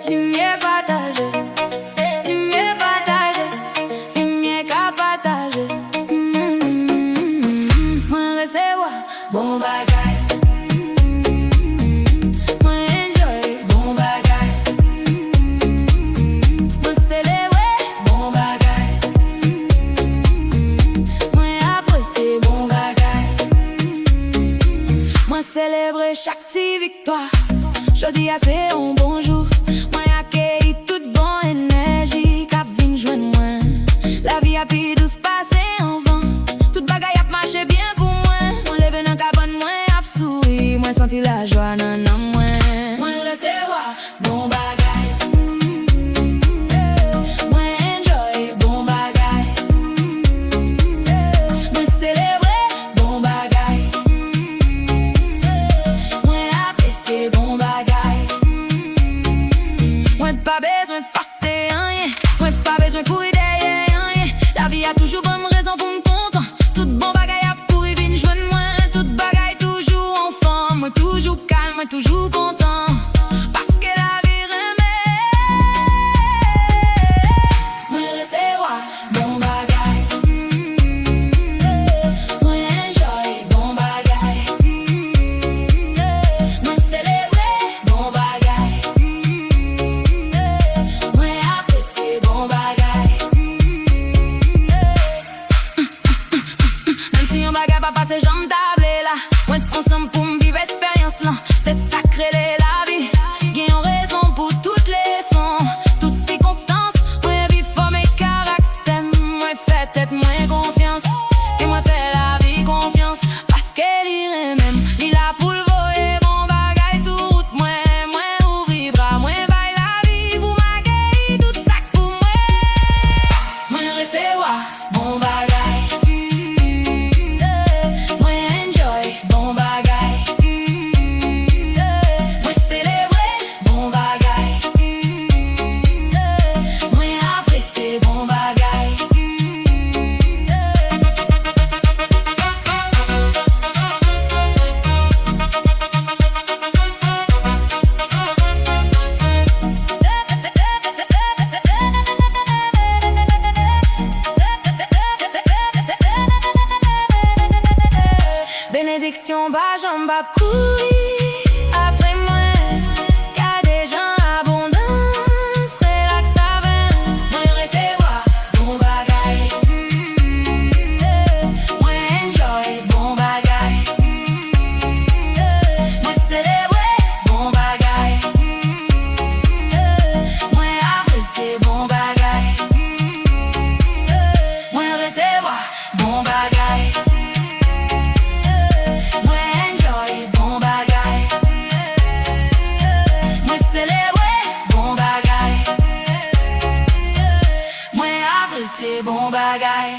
Lumière partagée, lumière partagée, lumière qu'à partager. Moi recevoir bon bagay, moi enjoy bon bagay, moi célébrer bon bagay, moi apprécier bon bagay, moi célébrer chaque petite victoire. Jodi a c'est un bon jour. Moi accueille toute bonne énergie qui vient joindre moi. La vie a pi douce passé en vent. Toute bagaille a marché bien pour moi. Moi levé dans cabane moi a souri. Moi senti la joie dans moi. Moi recevoir bon bagay. Moi enjoy bon bagay. Moi célébrer bon bagay. Moi apprécier bon bagay. Moi pas besoin fasser rien, moi pas besoin courir derrière rien. La vie a toujours bonne raison pour me content. Toute bon bagaille a pour y venir joindre moi. Toute bagaille toujours en forme, moi toujours calme, moi toujours content. Parce que la vie remet. Moi recevoir bon bagaille. Moi enjoy bon bagaille. Moi célébrer bon bagaille. Moi apprécier bon bagaille. Même si un bagaille pas passer j'en tablé là. Moi ensemble pour me vivre expérience là. C'est sacré la vie. Gagne raison pour toutes les sons, toutes circonstances. Moi vivre for mes caractères. Moi fait tête moi confiance. Et moi fait la vie confiance. Parce qu'elle irait même. Il a pour le voler bon bagaille sur route. Moi ouvrir bras. Moi baille la vie pour m'accueillir. Tout ça pour moi. Moi recevoir bon bagaille. Moi enjoy bon bagaille. Moi célébrer bon bagaille. Moi apprécier bon bagaille. Bénédiction, bas j'en bats couille. Après moi, y'a des gens abondance. Relax avec moi recevoir bon bagaille. Moi enjoy bon bagaille. Moi célébrer bon bagaille. Moi apprécier bon bagaille. Moi recevoir bon bagaille. Moi enjoy bon bagaille. Moi célébrer bon bagaille. Moi apprécier bon bagaille.